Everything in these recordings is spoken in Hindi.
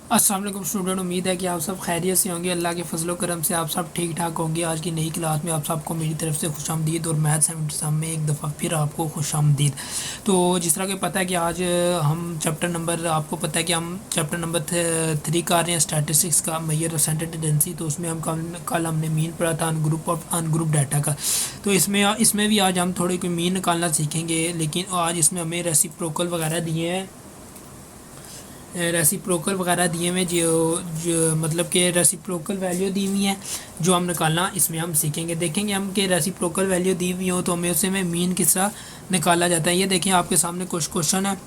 अस्सलाम वालेकुम स्टूडेंट, उम्मीद है कि आप सब खैरियत से होंगे। अल्लाह के फजल करम से आप सब ठीक ठाक होंगे। आज की नई क्लास में आप सबको मेरी तरफ से खुशामदीद और मैथ्स एंड एग्जाम में एक दफ़ा फिर आपको खुशामदीद। तो जिस तरह कि पता है कि आज हम चैप्टर नंबर आपको पता है कि हम चैप्टर नंबर 3 कर रहे हैं, स्टैटिस्टिक्स का मेजर ऑफ सेंट्रल टेंडेंसी। तो उसमें हम कल हमने मीन पढ़ा था अनग्रुप डाटा का। तो इसमें भी आज हम थोड़ी कोई मीन निकालना सीखेंगे, लेकिन आज इसमें हमें रेसिप्रोकल वगैरह दिए हैं। रेसिप्रोकल वगैरह दिए हुए जो मतलब कि रेसिप्रोकल वैल्यू दी हुई हैं जो हम निकालना इसमें हम सीखेंगे। देखेंगे हम कि रेसिप्रोकल वैल्यू दी हुई हो तो हमें उससे में मीन किस तरह निकाला जाता है। ये देखें आपके सामने कुछ क्वेश्चन है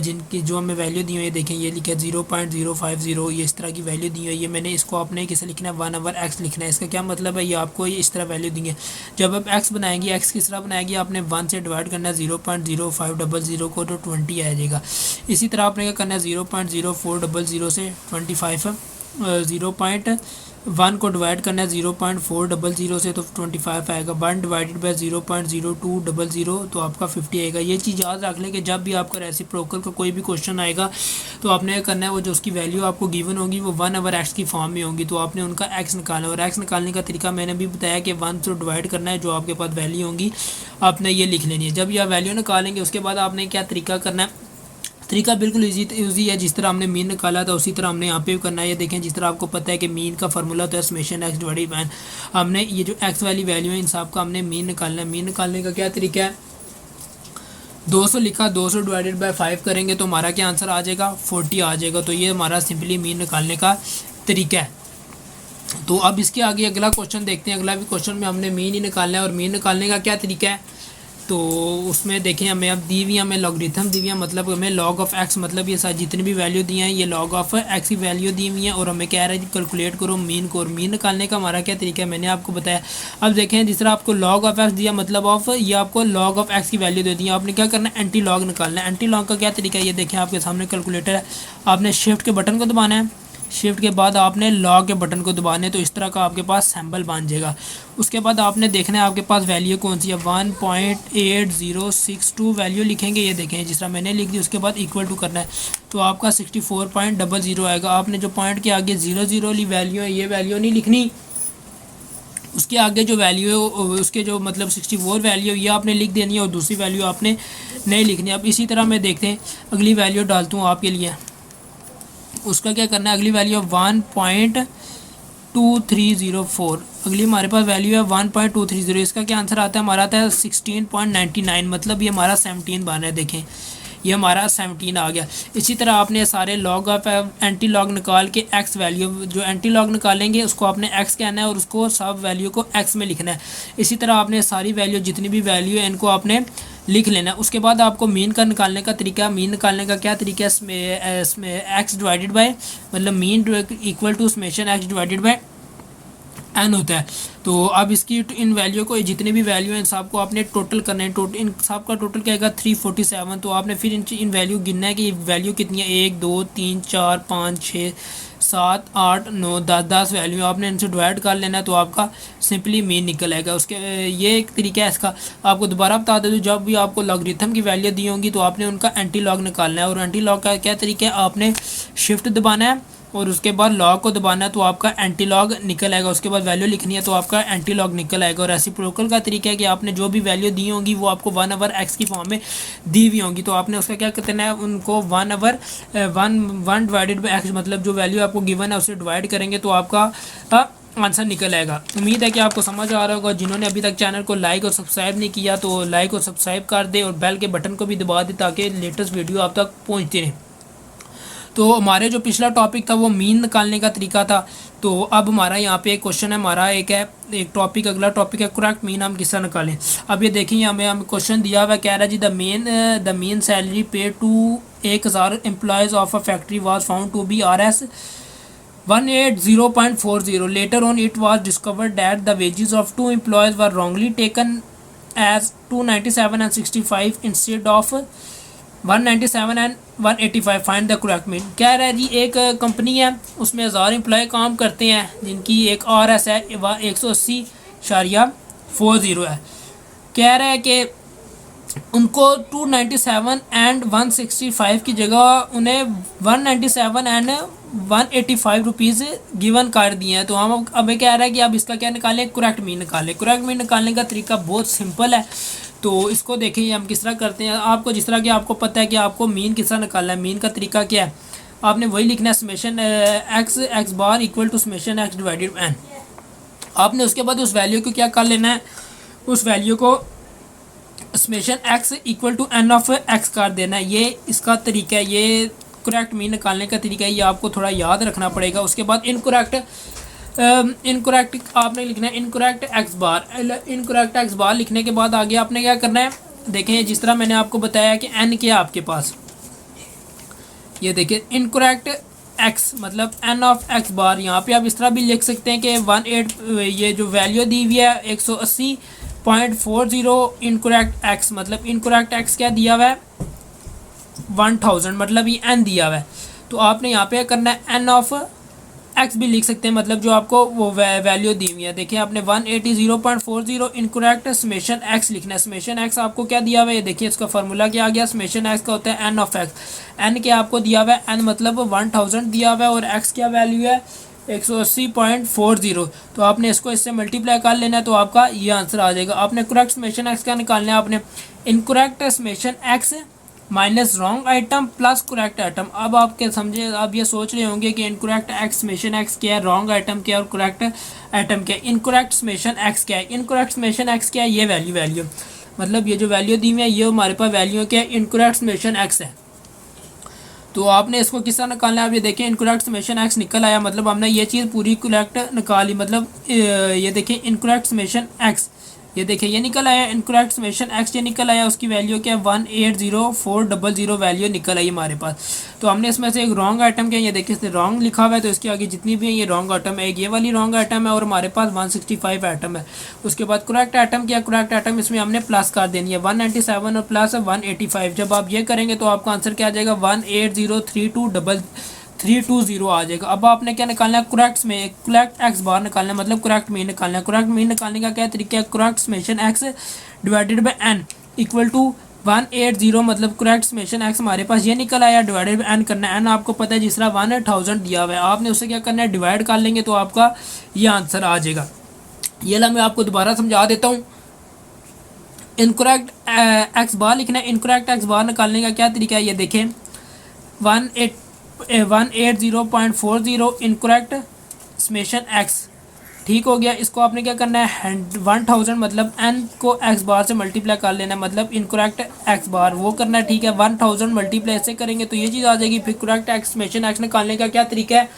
जिनकी जो हमें वैल्यू दी हुई है। देखें ये लिखा है 0.050, ये इस तरह की वैल्यू दी हुई है। ये मैंने इसको आपने किसे लिखना है 1/x लिखना है। इसका क्या मतलब है, ये आपको ये इस तरह वैल्यू दी है। जब आप x बनाएंगे, x किस तरह बनाएंगे, आपने 1 से डिवाइड करना है 0.0500 को, तो 20 आ जाएगा। इसी तरह आपने क्या करना है 0.0400 से 25 0.1 को डिवाइड करना है 0.400 से, तो 25 आएगा। 1 डिवाइडेड बाय 0.0200 तो आपका 50 आएगा। ये चीज़ याद रख लें कि जब भी आपका रेसिप्रोकल का कोई भी क्वेश्चन आएगा तो आपने क्या करना है, वो जो उसकी वैल्यू आपको गिवन होगी वो 1/x की फॉर्म में होगी। तो आपने उनका x निकालना है, और x निकालने का तरीका मैंने भी बताया कि 1 से डिवाइड करना है, जो आपके पास वैल्यू होंगी आपने ये लिख लेनी है। जब यह वैल्यू निकालेंगे उसके बाद आपने क्या तरीका करना है, तरीका बिल्कुल ईजी है। जिस तरह हमने मीन निकाला था उसी तरह हमने यहाँ पे भी करना है। ये देखें, जिस तरह आपको पता है कि मीन का फार्मूला होता है समेशन एक्स डिवाइडेड बाय, हमने ये जो एक्स वाली वैल्यू है इन सब का हमने मीन निकालना है। मीन निकालने का क्या तरीका है, 200 लिखा, 200 डिवाइडेड बाय 5 करेंगे तो हमारा क्या आंसर आ जाएगा, 40 आ जाएगा। तो ये हमारा सिंपली मीन निकालने का तरीका है। तो अब इसके आगे अगला क्वेश्चन देखते हैं। अगला भी क्वेश्चन में हमने मीन ही निकालना है, और मीन निकालने का क्या तरीका है, तो उसमें देखें हमें अब दी हुई हमें लॉगरिथम दी हुई है, मतलब हमें लॉग ऑफ एक्स, मतलब ये सारी जितनी भी वैल्यू दी हैं ये लॉग ऑफ एक्स की वैल्यू दी हुई है, और हमें कह रहा है कि कैलकुलेट करो मीन को। और मीन निकालने का हमारा क्या तरीका है मैंने आपको बताया। अब देखें, जिस तरह आपको लॉग ऑफ एक्स दिया, मतलब ऑफ ये आपको लॉग ऑफ एक्स की वैल्यू दे दी है, आपने क्या करना है एंटी लॉग निकालना है। एंटी लॉग का क्या तरीका है, ये देखें आपके सामने कैलकुलेटर है, आपने शिफ्ट के बटन को दबाना है, शिफ्ट के बाद आपने लॉग के बटन को दबाने, तो इस तरह का आपके पास सैम्पल बन जाएगा। उसके बाद आपने देखना है आपके पास वैल्यू कौन सी है, 1.8062 वैल्यू लिखेंगे। ये देखें जिस तरह मैंने लिख दी, उसके बाद इक्वल टू करना है तो आपका 64.00 आएगा। आपने जो पॉइंट के आगे 00 वाली वैल्यू है ये वैल्यू नहीं लिखनी, उसके आगे जो वैल्यू है उसके जो मतलब 64 वैल्यू ये आपने लिख देनी है, और दूसरी वैल्यू आपने नहीं लिखनी। अब इसी तरह मैं देखते हैं अगली वैल्यू डालता हूँ आपके लिए। उसका क्या करना है, अगली वैल्यू है 1.2304। अगली हमारे पास वैल्यू है 1.230। इसका क्या आंसर आता है, हमारा आता है 16.99, मतलब ये हमारा 17 बन रहा है। देखें ये हमारा 17 आ गया। इसी तरह आपने सारे लॉग ऑफ एंटी लॉग निकाल के एक्स वैल्यू, जो एंटी लॉग निकालेंगे उसको आपने एक्स कहना है और उसको सब वैल्यू को एक्स में लिखना है। इसी तरह आपने सारी वैल्यू जितनी भी वैल्यू है इनको आपने लिख लेना। उसके बाद आपको मीन का निकालने का तरीका, मीन निकालने का क्या तरीका है, इसमें एक्स डिवाइडेड बाय, मतलब mean equal to summation x divided by n होता है। तो अब इसकी इन वैल्यू को, जितने भी वैल्यू हैं इन सब को आपने टोटल करना है। इन सब का टोटल क्या आएगा 347। तो आपने फिर इन वैल्यू गिनना है कि वैल्यू कितनी है, 1 2 3 4 5 6 7 8 9 10 वैल्यू आपने इनसे डिवाइड कर लेना है, तो आपका सिंपली मीन निकल आएगा। उसके ये एक तरीका है इसका। आपको दोबारा बता दे दूँ, जब भी आपको लॉगरिथम की वैल्यू दी होंगी तो आपने उनका एंटी लॉग निकालना है। और एंटी लॉग का क्या तरीका है, आपने शिफ्ट दबाना है और उसके बाद लॉग को दबाना है तो आपका एंटी लॉग निकल आएगा। उसके बाद वैल्यू लिखनी है तो आपका एंटी लॉग निकल आएगा। और रेसिप्रोकल का तरीका है कि आपने जो भी वैल्यू दी होंगी वो आपको 1/x की फॉर्म में दी हुई होंगी, तो आपने उसका क्या करना है, उनको 1 डिवाइडेड बाई एक्स, मतलब जो वैल्यू आपको गिवन है उसे डिवाइड करेंगे तो आपका आंसर निकल आएगा। उम्मीद है कि आपको समझ आ रहा होगा। जिन्होंने अभी तक चैनल को लाइक और सब्सक्राइब नहीं किया तो लाइक और सब्सक्राइब कर दे, और बेल के बटन को भी दबा दे ताकि लेटेस्ट वीडियो आप तक पहुँचती रहे। तो हमारे जो पिछला टॉपिक था वो मीन निकालने का तरीका था। तो अब हमारा यहाँ पे एक क्वेश्चन है, हमारा एक टॉपिक, अगला टॉपिक है करेक्ट मीन हम किस तरह निकालें। अब ये देखिए हमें क्वेश्चन दिया हुआ कह रहा है जी the mean salary paid to 1000 employees of a factory was found to be RS 180.40। Later on it was discovered that the wages of 2 employees were wrongly taken as 297 and 65 instead of 197 and 185। Find the correct mean. कह रहा है जी एक कंपनी है उसमें 1000 एम्प्लॉय काम करते हैं जिनकी एक RS है वह 180.40 है। कह रहा है कि उनको 297 एंड 165 की जगह उन्हें 197 एंड 185 गिवन कर दिए हैं। तो हम हमें क्या आ रहा है कि अब इसका क्या निकालें, करेक्ट मीन निकालें। करेक्ट मीन निकालने का तरीका बहुत सिंपल है। तो इसको देखिए हम किस तरह करते हैं। आपको जिस तरह कि आपको पता है कि आपको मीन किस तरह निकालना है, मीन का तरीका क्या है, आपने वही लिखना है summation x bar equal to summation x divided n. आपने उसके बाद उस वैल्यू को क्या कर लेना है, उस वैल्यू को summation x equal to n of x कर देना है। ये इसका तरीका है, ये करेक्ट मीन निकालने का तरीका है, ये आपको थोड़ा याद रखना पड़ेगा। उसके बाद इनकरेक्ट आपने लिखना है इनकरेक्ट एक्स बार। इनकरेक्ट एक्स बार लिखने के बाद आगे आपने क्या करना है, देखें जिस तरह मैंने आपको बताया कि एन क्या आपके पास, ये देखिए इनकरेक्ट एक्स मतलब एन ऑफ एक्स बार। यहाँ पे आप इस तरह भी लिख सकते हैं कि 18 ये जो वैल्यू दी हुई है 180.40 इनकरेक्ट एक्स, मतलब इनकरेक्ट एक्स क्या दिया हुआ है 1000, मतलब ये एन दिया हुआ है। तो आपने यहाँ पे करना है एन ऑफ एक्स भी लिख सकते हैं, मतलब जो आपको वो वैल्यू दी हुई है। देखिए आपने 180.40 इनकरेक्ट समेशन एक्स लिखना है। समेशन एक्स आपको क्या दिया हुआ है, ये देखिए इसका फार्मूला क्या आ गया, समेशन एक्स का होता है एन ऑफ एक्स। एन क्या आपको दिया हुआ है, एन मतलब 1000 दिया हुआ है और एक्स क्या वैल्यू है 180.40। तो आपने इसको इससे मल्टीप्लाई कर लेना है, तो आपका ये आंसर आ जाएगा। आपने करेक्ट समेशन एक्स का निकालना है, आपने incorrect summation x minus wrong item plus correct item. अब आपके समझे, आप ये सोच रहे होंगे कि इनकरेक्ट एक्स समेशन एक्स क्या है, रॉन्ग आइटम क्या है और करेक्ट आइटम क्या है। इनकरेक्ट समेशन एक्स क्या है, इनकरेक्ट समेशन एक्स क्या है, ये वैल्यू मतलब ये जो वैल्यू दी हुई है ये हमारे पास वैल्यू क्या है, इनकरेक्ट समेशन एक्स है। तो आपने इसको किस तरह निकालना है, आप ये देखें इनकरेक्ट समेशन एक्स निकल आया, मतलब हमने ये चीज़ पूरी करेक्ट निकाली। मतलब ये देखें इनकरेक्ट समेशन एक्स, ये देखिए ये निकल आया इनकरेक्ट समेशन एक्स, ये निकल आया, उसकी वैल्यू क्या है 180.400 वैल्यू निकल आई हमारे पास। तो हमने इसमें से एक रॉन्ग आइटम क्या है, ये देखिए इसमें रॉन्ग लिखा हुआ है, तो इसके आगे जितनी भी है ये रॉन्ग आइटम है। एक ये वाली रॉन्ग आइटम है और हमारे पास 165 आइटम है। उसके बाद करेक्ट आइटम क्या, करेक्ट आइटम इसमें हमने प्लस कर देनी है 197 और प्लस 185। जब आप ये करेंगे तो आपका आंसर क्या आ जाएगा 18032 आ जाएगा। अब आपने क्या निकालना है, करेक्ट एक्स बार निकालना है, मतलब करेक्ट मीन निकालना है। करेक्ट मीन निकालने का क्या तरीका है, correct summation x divided by n equal to 180, मतलब करेक्ट समेशन एक्स हमारे पास ये निकल आया, डिवाइडेड बाय एन करना है। एन आपको पता है जिस तरह 1000 दिया हुआ है, आपने उससे क्या करना है डिवाइड कर लेंगे तो आपका ये आंसर आ जाएगा। ये ला मैं आपको दोबारा समझा देता हूँ। इनकरेक्ट एक्स बार लिखना है, इनकरेक्ट एक्स बार निकालने का क्या तरीका है, ये देखें 180.40 इनकरेक्ट समेशन एक्स, ठीक हो गया। इसको आपने क्या करना है 1000 मतलब एन को एक्स बार से मल्टीप्लाई कर लेना है, मतलब इनकरेक्ट एक्स बार वो करना है, ठीक है। 1000 मल्टीप्लाई से करेंगे तो ये चीज़ आ जाएगी। फिर करेक्ट एक्स समेशन एक्स निकालने का क्या तरीका है,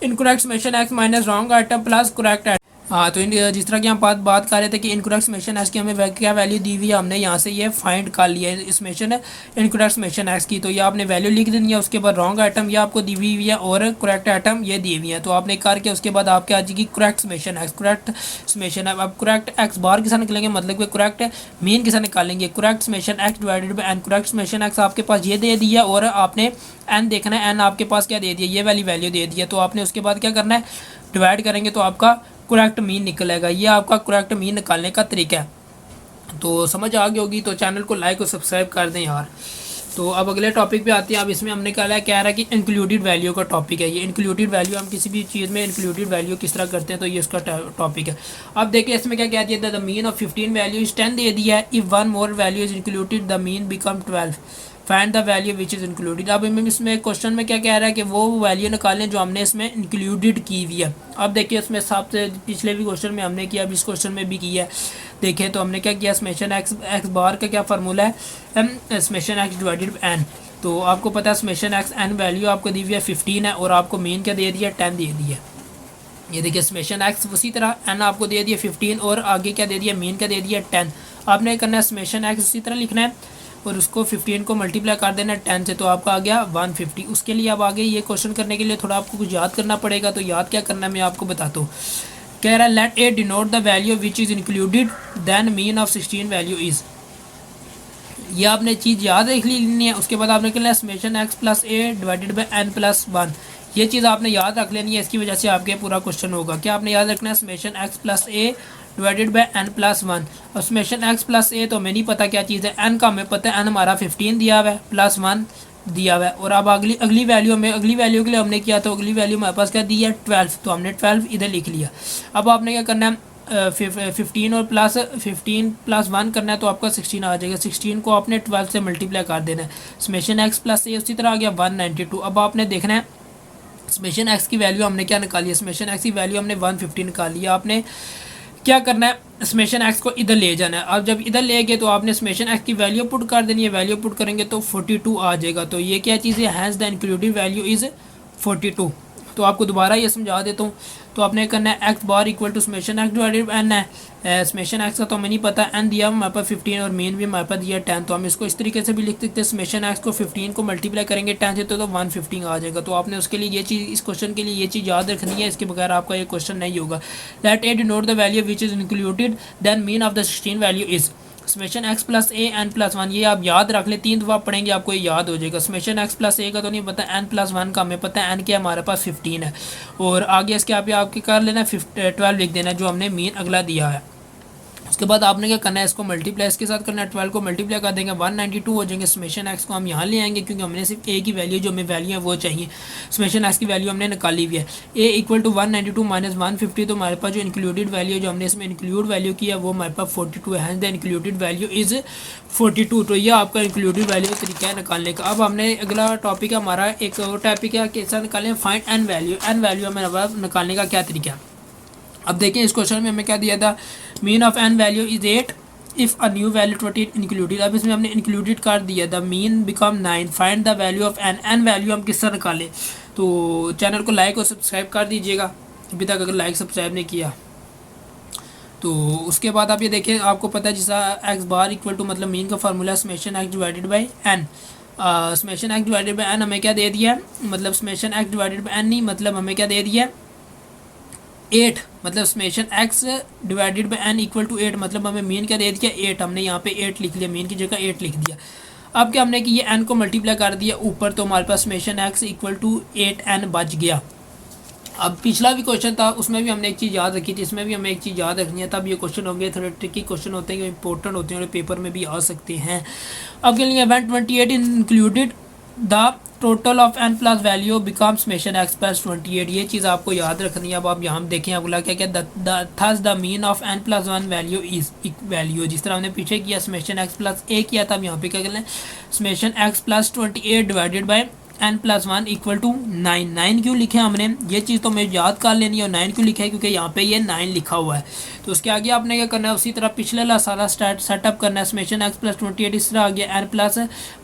incorrect summation x minus wrong item plus correct. हाँ, तो जिस तरह की हम बात कर रहे थे कि इनकरेक्ट समेशन एक्स की हमें क्या वैल्यू दी हुई है, हमने यहाँ से ये फाइंड कर लिया है समेशन इनकरेक्ट समेशन एक्स की। तो ये आपने वैल्यू लिख देनी है, उसके बाद रॉन्ग आइटम ये आपको दी हुई है और करेक्ट आइटम ये दी हुई है। तो आपने करके उसके बाद आपके आ जाएगी correct summation x, correct summation. अब करेक्ट एक्स बार के साथ निकलेंगे, मतलब कि करेक्ट मीन के साथ निकालेंगे। Correct summation x divided by n, correct summation x आपके पास ये दे दिया और आपने एन देखना है, एन आपके पास क्या दे दिया, ये वाली वैल्यू दे दिया। तो आपने उसके बाद क्या करना है डिवाइड करेंगे तो आपका करेक्ट मीन निकलेगा। ये आपका करेक्ट मीन निकालने का तरीका है। तो समझ आ गई होगी, तो चैनल को लाइक और सब्सक्राइब कर दें यार। तो अब अगले टॉपिक पे आते हैं। अब इसमें हमने क्या रहा है कि इंक्लूडेड वैल्यू का टॉपिक है। ये इंक्लूडेड वैल्यू, हम किसी भी चीज़ में इंक्लूडेड वैल्यू किस तरह करते हैं, तो ये इसका टॉपिक है। अब देखिए इसमें क्या कहती है, the mean of 15 value is 10 दे दिया है। If one more value is included the mean become 12, find the value which is included. अब इसमें क्वेश्चन में क्या कह रहा है कि वो वैल्यू निकालें जो हमने इसमें इंक्लूडेड की हुई है। अब देखिए इसमें सबसे पिछले भी क्वेश्चन में हमने किया, अब इस क्वेश्चन में भी किया है। देखिए तो हमने क्या किया, समेशन एक्स बार का क्या फार्मूला है, summation x divided by n. तो आपको पता है समेशन एक्स एन वैल्यू आपको दी हुई है 15 है और आपको मीन क्या दे दिया 10 दे दिया। ये देखिए समेशन एक्स उसी तरह एन आपको दे दिया 15 और आगे क्या दे दिया मीन क्या दे दिया 10। आपने करना है समेशन एक्स उसी तरह लिखना है और उसको 15 को मल्टीप्लाई कर देना 10 से, तो आपका आ गया 150। उसके लिए अब आगे ये क्वेश्चन करने के लिए थोड़ा आपको कुछ याद करना पड़ेगा। तो याद क्या करना है मैं आपको बताता हूँ। कह रहा है let a denote the value which is included then mean of 16 value is. ये आपने चीज़ याद रख लेनी है। उसके बाद आपने कहना है summation x plus a divided by n plus 1। ये चीज़ आपने याद रख लेनी है, इसकी वजह से आपके पूरा क्वेश्चन होगा। क्या आपने याद रखना है summation x plus a divided by n plus 1। और समेशन एक्स प्लस ए तो हमें नहीं पता क्या चीज़ है, एन का हमें पता है, एन हमारा 15 दिया हुआ है प्लस 1 दिया हुआ है। और अब अगली वैल्यू के लिए हमने किया तो अगली वैल्यू हमारे पास क्या दी है 12, तो हमने 12 इधर लिख लिया। अब आपने क्या करना है 15 और प्लस 15 प्लस 1 करना है तो आपका 16 आ जाएगा। 16 को आपने 12 से मल्टीप्लाई कर देना है। समेशन एक्स प्लस ए उसी तरह आ गया 192। अब आपने देखना है समेशन एक्स की वैल्यू हमने क्या निकाली है, समेशन एक्स की वैल्यू हमने 150 निकाली है। आपने क्या करना है समेशन एक्स को इधर ले जाना है। अब जब इधर ले गए तो आपने समेशन एक्स की वैल्यू पुट कर देनी है। वैल्यू पुट करेंगे तो 42 आ जाएगा। तो ये क्या चीज़ है, हैज़ द इंक्लूडिव वैल्यू इज़ 42। तो आपको दोबारा ये समझा देता हूँ। तो आपने करना है x bar equal to summation x divided n है। समेशन एक्स का तो हमें नहीं पता, एन दिया हमारे पास 15 और मेन भी हमारे पास दिया 10। तो हम इसको इस तरीके से भी लिख सकते हैं, समेशन एक्स को 15 को मल्टीप्लाई करेंगे 10 से तो 150 आ जाएगा। तो आपने उसके लिए ये चीज़, इस क्वेश्चन के लिए ये चीज़ याद रखनी है, इसके बगैर आपका ये क्वेश्चन नहीं होगा। Let a denote the value which is included then mean of the 16 value is summation x plus a n plus 1। ये आप याद रख लें, 3 दफ़ा पढ़ेंगे आपको ये याद हो जाएगा। समेशन एक्स प्लस ए का तो नहीं पता, एन प्लस 1 का हमें पता है, एन क्या हमारे पास 15 है। और आगे इसके आप आपके कर लेना 12 लिख देना जो हमने मीन अगला दिया है। उसके बाद आपने क्या करना है, इसको मल्टीप्लाई इसके साथ करना है, 12 को मल्टीप्लाई कर देंगे 192 हो जाएंगे। समेशन एक्स को हम यहाँ ले आएंगे क्योंकि हमने सिर्फ ए की वैल्यू जो हमें वैल्यू है वो चाहिए। समेशन एक्स की वैल्यू हमने निकाली हुई है। ए इक्वल टू 192 माइनस 150। तो हमारे पास जो इंक्लूडेड वैल्यू जो हमने इसमें इंक्लूड वैल्यू किया वो हमारे पास 42 है। The included value is 42। तो ये आपका इंक्लूडेड वैल्यू का तरीका है निकालने का। अब हमने अगला टॉपिक है हमारा, एक और टॉपिक है कैसा निकालें, find n value. N value हमें निकालने का क्या तरीका है। अब देखें इस क्वेश्चन में हमें क्या दिया था, mean of n value is 8 if a new value 28 included. अब इसमें हमने इंक्लूडेड कर दिया था, mean become 9। Find the value of n. N value हम किस तरह निकालें। तो चैनल को लाइक और सब्सक्राइब कर दीजिएगा अभी तक अगर लाइक सब्सक्राइब नहीं किया। तो उसके बाद आप ये देखें, आपको पता है जैसा एक्स बार इक्वल टू मतलब मीन का formula summation x divided by n. Summation x divided by n हमें क्या दे दिया है, मतलब summation x divided by n नहीं, मतलब हमें क्या दे दिया है 8। मतलब summation x divided by n equal to 8, मतलब हमें मीन क्या दे दिया 8। हमने यहाँ पे 8 लिख लिया, मीन की जगह 8 लिख दिया। अब क्या हमने कि ये एन को मल्टीप्लाई कर दिया ऊपर, तो हमारे पास summation x equal to 8n बच गया। अब पिछला भी क्वेश्चन था उसमें भी हमने एक चीज़ याद रखी थी, इसमें भी हमें एक चीज़ याद रखनी है, तब ये क्वेश्चन होंगे थोड़े ट्रिकी क्वेश्चन होते हैं, इंपॉर्टेंट होते हैं और पेपर में भी आ सकते हैं। अब के लिए 128 included the total of n plus value become summation x plus 28। ये चीज़ आपको याद रखनी है। अब आप यहाँ देखें अगला क्या क्या, thus the mean of n plus 1 value is value, जिस तरह हमने पीछे किया समेशन एक्स प्लस ए किया था, अब यहाँ पे क्या करना है summation x plus 28 divided by n plus 1 equal to 9। 9 क्यों लिखे हमने, ये चीज़ तो हमें याद कर लेनी है। और 9 क्यों लिखा है, क्योंकि यहाँ पे ये 9 लिखा हुआ है। तो उसके आगे आपने क्या करना है, उसी तरह पिछले वाला सारा सेटअप करना है। समेशन एक्स प्लस 28 इस तरह आ गया, एन प्लस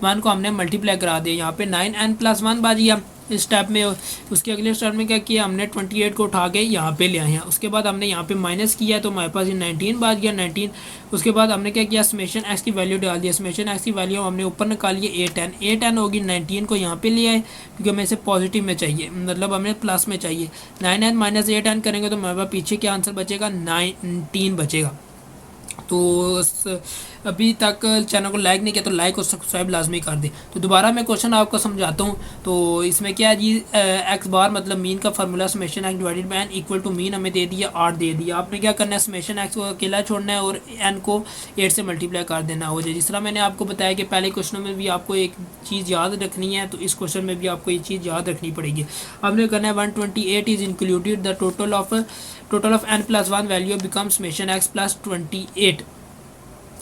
1 को हमने मल्टीप्लाई करा दिया, यहाँ पे 9n प्लस 1 बाज गया इस स्टेप में। उसके अगले स्टेप में क्या किया हमने 28 को उठा के यहाँ पे ले आए हैं। उसके बाद हमने यहाँ पे माइनस किया तो हमारे पास ये 19 बाज गया 19। उसके बाद हमने क्या किया समेशन एक्स की वैल्यू डाल दिया, समेशन एक्स की वैल्यू हमने ऊपर निकाली है 8n होगी, 19 को यहाँ पे ले आए क्योंकि हमें इसे पॉजिटिव में चाहिए, मतलब हमें प्लस में चाहिए। 9n माइनस 8n करेंगे तो हमारे पास पीछे क्या आंसर बचेगा 19 बचेगा। तो अभी तक चैनल को लाइक नहीं किया तो लाइक और सब्सक्राइब लाजमी कर दें। तो दोबारा मैं क्वेश्चन आपको समझाता हूँ। तो इसमें क्या है जी, एक्स बार मतलब मीन का formula summation x divided by n equal to mean हमें दे दिया 8 दे दिया। आपने क्या करना है समेशन एक्स को अकेला छोड़ना है और एन को 8 से मल्टीप्लाई कर देना हो जाए। जिस तरह मैंने आपको बताया कि पहले क्वेश्चन में भी आपको एक चीज़ याद रखनी है, तो इस क्वेश्चन में भी आपको ये चीज़ याद रखनी पड़ेगी। आपने करना है 128 is included the total of n plus 1 value become summation x plus 28।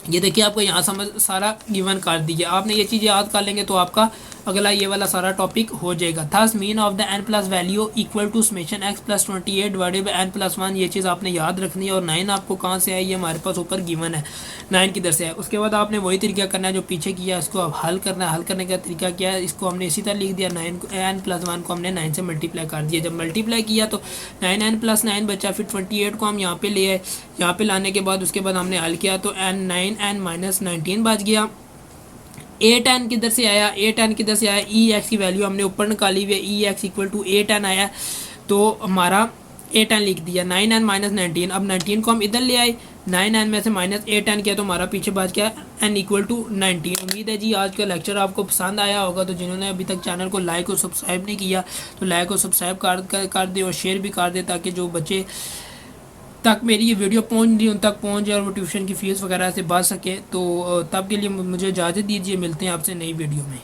ये देखिए आपको यहाँ समझ सारा गिवन कर दिया। आपने ये चीज़ याद कर लेंगे तो आपका अगला ये वाला सारा टॉपिक हो जाएगा। Thus mean of the n plus value equal to summation x plus 28 divided by n plus 1। ये चीज़ आपने याद रखनी है। और 9 आपको कहाँ से है, ये हमारे पास ऊपर गिवन है, 9 किधर से है। उसके बाद आपने वही तरीका करना है जो पीछे किया, इसको अब हल करना है। हल करने का तरीका क्या है, इसको हमने इसी तरह लिख दिया, 9 एन प्लस 1 को हमने 9 से मल्टीप्लाई कर दिया। जब मल्टीप्लाई किया तो 9n प्लस 9 बचा, फिर 28 को हम यहाँ पे ले आए। यहाँ पे लाने के बाद उसके बाद हमने हल किया तो 9n माइनस 19 बच गया। 8n किधर से आया, 8n किधर से आया, ई एक्स की वैल्यू हमने ऊपर निकाली हुई है, ई एक्स इक्वल टू 8n आया तो हमारा 8n लिख दिया। 9n माइनस 19, अब 19 को हम इधर ले आए, 9n में से माइनस 8n किया तो हमारा पीछे बच गया n इक्वल टू 19। उम्मीद है जी आज का लेक्चर आपको पसंद आया होगा। तो जिन्होंने अभी तक चैनल को लाइक और सब्सक्राइब नहीं किया तो लाइक और सब्सक्राइब कर दे और शेयर भी कर दे, ताकि जो बच्चे तक मेरी ये वीडियो पहुंच रही उन तक पहुंच जाए और वो ट्यूशन की फ़ीस वगैरह से बच सके। तो तब के लिए मुझे इजाज़त दीजिए, मिलते हैं आपसे नई वीडियो में।